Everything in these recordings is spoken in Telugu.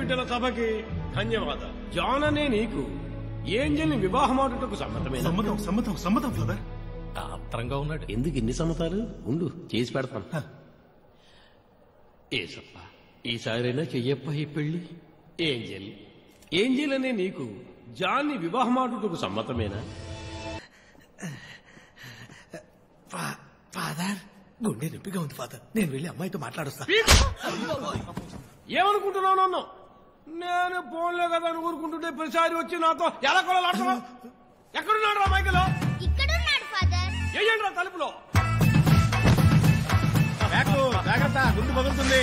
బిడ్డల సభకి ధన్యవాదాలు. జాన్ అనే నీకు ఏంజల్ని వివాహమాడుటకు సమ్మతమేనా? సమ్మతం సమ్మతం సమ్మతం ఫాదర్. ఆత్రంగా ఉన్నాడు. ఎందుకు ఇన్ని సమ్మతాలు? ఉండు, చేసి పెడతాను. ఏసప్ప, ఈసారైనా చెయ్యప్ప ఈ పెళ్లి. ఏంజల్, ఏంజల్ అనే నీకు జాన్ని వివాహమాడుటకు సమ్మతమేనా? ఫాదర్, గుండె నొప్పిగా ఉంది ఫాదర్. నేను వెళ్ళి అమ్మాయితో మాట్లాడుస్తా. ఏమనుకుంటున్నావు నన్ను? నేను ఫోన్లే కదా అని ఊరుకుంటుంటే ప్రతిసారి వచ్చి నాతో ఎలా కొలాడుతున్నావు? ఎక్కడున్నాడు రా మైకలో? ఇక్కడున్నాడు ఫాదర్. ఏయండి రా తలుపులో. జాగ్రత్త, గుండు పగులుతుంది.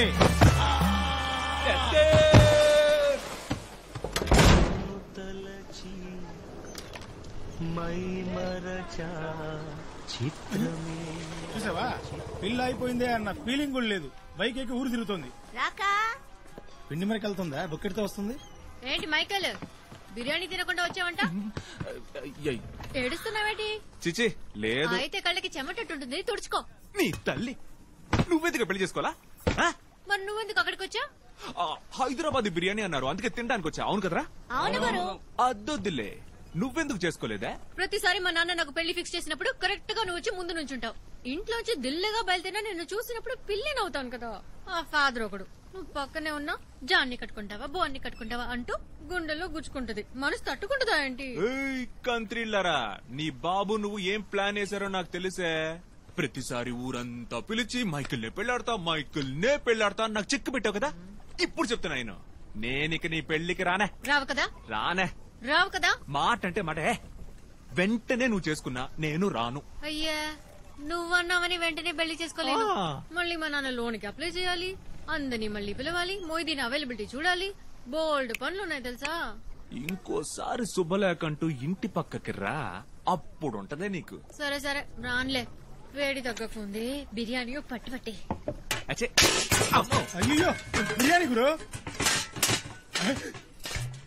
చూసావా, పిల్ల అయిపోయిందే అన్న ఫీలింగ్ కూడా లేదు. బైక్ ఎక్కి ఊరు తిరుగుతుంది. రాకా పిండి మరికి వెళ్తుందా? బొక్కెట్తో వస్తుంది. ఏంటి మైకల్, బిర్యానీ తినకుండా వచ్చావంట? ఏడుస్తున్నావేంటి? చిచి లేదు. అయితే కళ్ళకి చెమటట్టుంటుంది, తుడుచుకో. నీ తల్లి, నువ్వెందుకు పెళ్లి చేసుకోవాలా? మరి నువ్వెందుకు అక్కడికి వచ్చా? హైదరాబాద్ బిర్యానీ అన్నారు, అందుకే తినడానికి వచ్చా. అవును కదరా? అవును గురు. అద్దొద్దులే, నువ్వెందుకు చేసుకోలేదా? ప్రతిసారి మా నాన్న నాకు పెళ్లి ఫిక్స్ చేసినప్పుడు కరెక్ట్ గా నువ్వు వచ్చి ముందు నుంచుంటావు. ఇంట్లోంచి దిల్లగా బయలుదేరినా నిన్ను చూసినప్పుడు పిల్లి నవ్వుతాను కదా. ఆ ఫాదర్ ఒకడు నువ్వు పక్కనే ఉన్నా జాన్ని కట్టుకుంటావా బోన్ని కట్టుకుంటావా అంటూ గుండెల్లో గుచ్చుకుంటది. మనసు తట్టుకుంటుందా ఏంటి? కంత్రిల్లరా, నీ బాబు నువ్వు ఏం ప్లాన్ వేశారో నాకు తెలిసే. ప్రతిసారి ఊరంతా పిలిచి మైకిల్ నే పెళ్లాడతా నాకు చెక్కు పెట్టావు కదా. ఇప్పుడు చెప్తున్నా నేనిక నీ పెళ్లికి రానే. రావు కదా? రావు కదా? మాట అంటే మాట. వెంటనే నువ్వు చేసుకున్నా నేను రాను. అయ్యా, నువ్వన్నావని వెంటనే పెళ్లి చేసుకోలేదు. మళ్ళీ మా నాన్న లోన్కి అప్లై చేయాలి, అందరినీ మళ్ళీ పిలవాలి, మొయిదీన్ అవైలబిలిటీ చూడాలి, బోల్డ్ పనులున్నాయి తెలుసా. ఇంకోసారి శుభలేకంటూ ఇంటి పక్కకి రా, అప్పుడుంటదే నీకు. సరే సరే రాన్లే, వేడి తగ్గకుంది. బిర్యానీ పట్టి అయ్యో, బిర్యానీ గురు.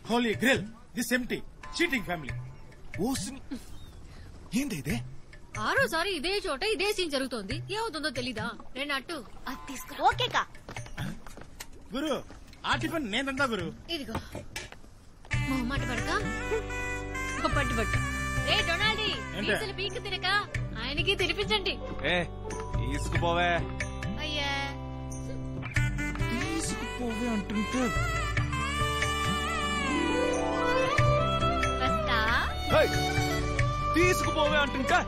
Holy Grill, this empty cheating family. ఏంది ఇదే? ఆరోసారి ఇదే చోట ఇదే సీన్ జరుగుతోంది. ఏమవుతుందో తెలీదా? నేను అట్టు అది తీసుకురా. ఓకేకా గురు, ఆ టిఫిన్ నేనందా గురు. ఇదిగో మొహమాట పడక పట్టు పట్టు. రే డొనాల్డీ, పీసులు పీక్ తినక ఆయనకి తినిపించండి. తీసుకుపోవే. అయ్యా తీసుకుపోవే అంటుంటే వస్తా. తీసుకుపోవే అంటుంటా.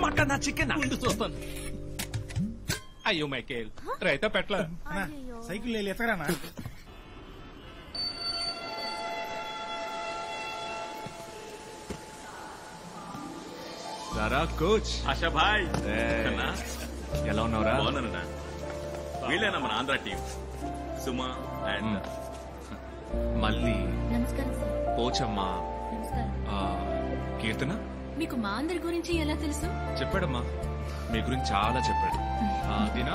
మటనా చికెన్ ముందు చూస్తాను. అయ్యో మైకేల్, రైతా పెట్ల సైకిల్ ఎత్తరానా? సరా కోచ్. ఆశా భాయ్, ఎలా ఉన్నావురా? బాగున్నానన్నా. వీళ్ళేనా మన ఆంధ్ర టీం, సుమా అండ్ మళ్ళీ నమస్కారం సార్. పోచమ్మా, కీర్తన. మీకు మా అందరి గురించి ఎలా తెలుసు? చెప్పాడమ్మా, మీ గురించి చాలా చెప్పాడు. దీనా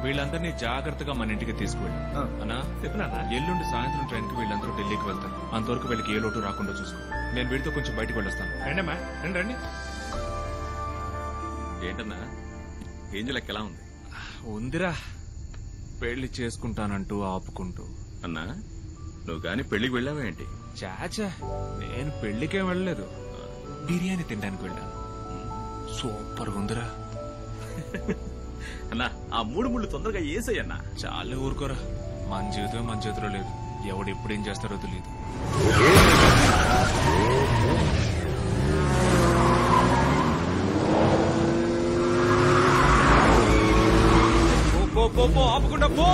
వీళ్ళందరినీ జాగ్రత్తగా మన ఇంటికి తీసుకువెళ్ళి అన్నా చెప్పినా. ఎల్లుండి సాయంత్రం ట్రైన్ కి వీళ్ళందరూ ఢిల్లీకి వెళ్తారు. అంతవరకు వీళ్ళకి ఏ లోటు రాకుండా చూసుకో. నేను వీడితో కొంచెం బయటకు వెళ్ళొస్తాను. రండమ్మా, రండి. ఏంటన్నా ఏంజల్ ఎలా ఉంది? ఉందిరా, పెళ్లి చేసుకుంటానంటూ ఆపుకుంటూ. అన్నా నువ్వు గాని పెళ్లికి వెళ్ళావేంటి? చాచా, నేను పెళ్లికేం వెళ్ళలేదు, బిర్యానీ తినడానికి వెళ్ళాను. సూపర్ ఉందిరా. అన్నా ఆ మూడు ముళ్ళు తొందరగా ఏసయ్యన్నా. చాలా ఊరుకోరా, మన జీవితం మన చేతిలో లేదు. ఎవడు ఎప్పుడేం చేస్తారో తెలియదు. పో ఆపకుండా పో.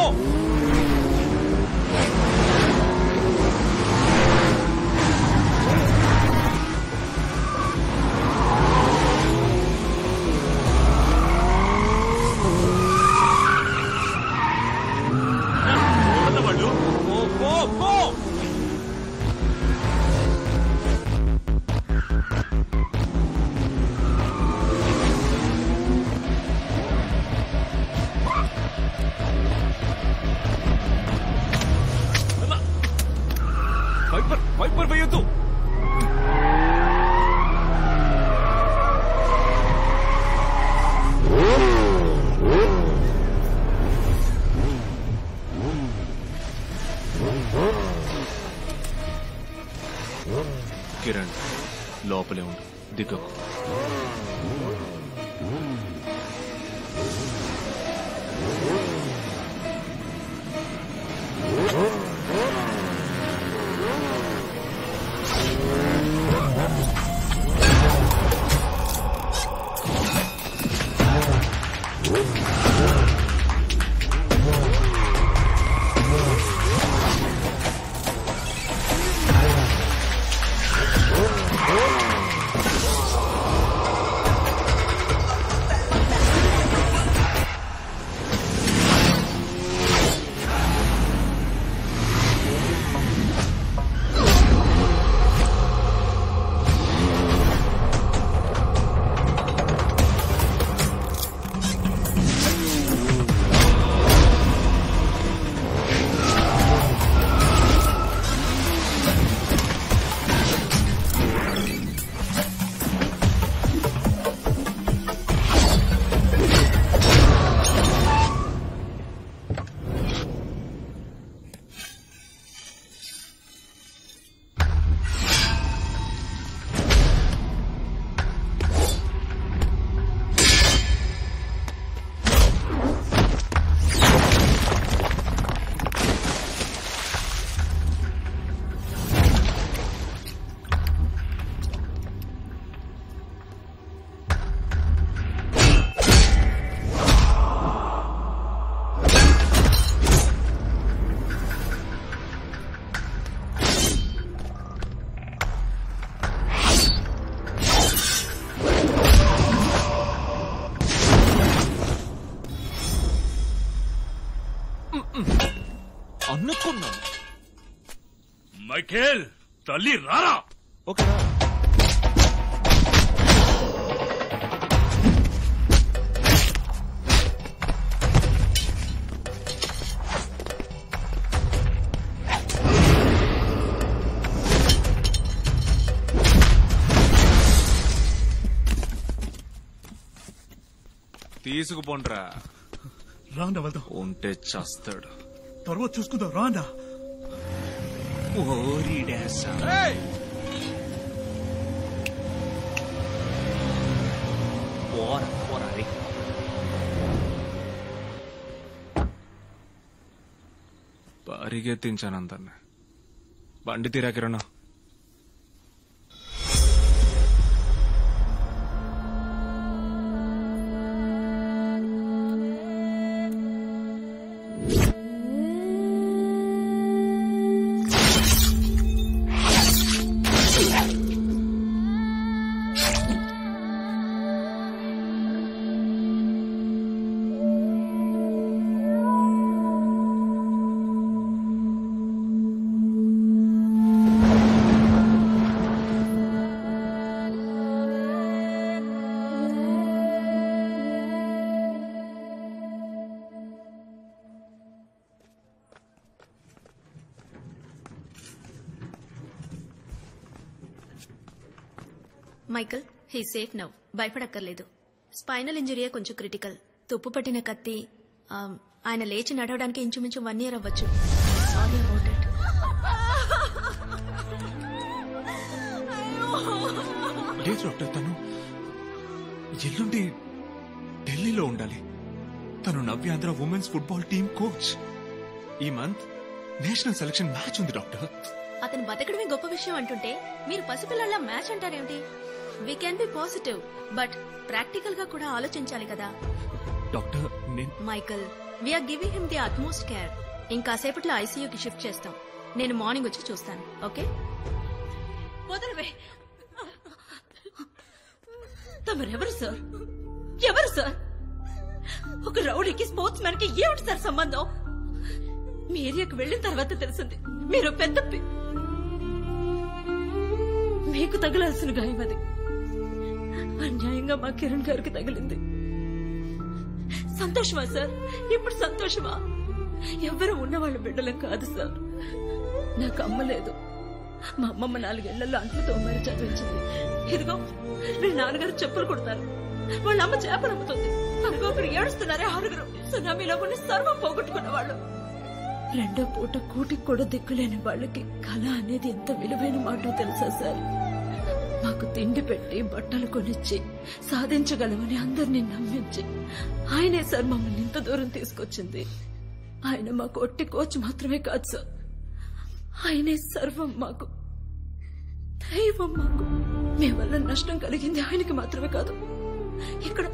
దిగకు. అనుకున్నాను. మైకేల్ తల్లి రారా. ఓకేనా? తీసుకుపోండ్రా. రాండా వెళ్దాం. ఉంటే చేస్తాడు. తర్వాత చూసుకుందాం. రాండా. పరిగెత్తించాను అందరిని. బండి తీరా Kiran. Michael he safe now. భయపడక్కర్లేదు. స్పైనల్ ఇంజరీయే కొంచెం క్రిటికల్. తుప్పు పట్టిన కత్తి. ఆయన లేచి నడవడానికి ఇంచుమించు 1 year అవ్వచ్చు. Sorry about it. లేదు డాక్టర్, తను ఎల్లుండి ఢిల్లీలో ఉండాలి. తను Navyandhra women's football team coach. ఈ మంత్ నేషనల్ సెలక్షన్ మ్యాచ్ ఉంది డాక్టర్. అతను బతకడమే గొప్ప విషయం అంటుంటే మీరు పసిపిల్లల మ్యాచ్ అంటారేమిటి? We can be positive, but ప్రాక్టికల్ గా కూడా ఆలోచించాలి కదా. Doctor Michael, we are giving him the utmost care. ఇంకాసేపట్లో ఐసీయూకి షిఫ్ట్ చేస్తాం. నేను మార్నింగ్ వచ్చి చూస్తాను. ఓకే? వదలవే. తమరెవరు సార్? ఎవరు సార్? ఒక రౌడీకి స్పోర్ట్స్ మ్యాన్ కి ఏమిటి సార్ సంబంధం? మీ ఏరియాకు వెళ్ళిన తర్వాత తెలిసింది మీరు పెద్ద మీకు తగలాల్సిన గాయం అది. అన్యాయంగా మా కిరణ్ గారికి తగిలింది. సంతోషమా సార్? ఇప్పుడు సంతోషమా? ఎవరు ఉన్నవాళ్ళ బిడ్డలం కాదు సార్. నాకు అమ్మ లేదు. మా అమ్మమ్మ 4 ఏళ్లలో అంట్లు తోమని చదివించింది. ఇదిగో వీళ్ళ నాన్నగారు చెప్పులు కొడతారు, వాళ్ళ అమ్మ చేపలు అమ్ముతుంది. అదిగో ఇక్కడ ఏడుస్తున్నారే 6 సునామీలో కొన్ని సర్వం పోగొట్టుకున్న వాళ్ళు. 2వ పూట కూటికి కూడా దిక్కులేని వాళ్ళకి కళ అనేది ఎంత విలువైన మాట తెలుసా సార్? మా నాకు తిండి పెట్టి బట్టలు కొనిచ్చి సాధించగలమని అందరినీ నమ్మించి ఆయనే సార్ మమ్మల్ని ఇంత దూరం తీసుకొచ్చింది. ఆయన మాకు ఒట్టి కోచ్ మాత్రమే కాదు సార్, ఆయనే సర్వం మాకు, దైవం మాకు. మీ వల్ల నష్టం కలిగింది ఆయనకి మాత్రమే కాదు, ఇక్కడ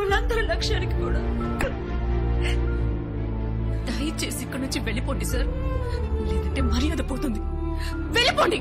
వాళ్ళందరి లక్ష్యానికి కూడా. దయచేసి ఇక్కడ నుంచి వెళ్ళిపోండి సార్, లేదంటే మర్యాద పోతుంది. వెళ్ళిపోండి.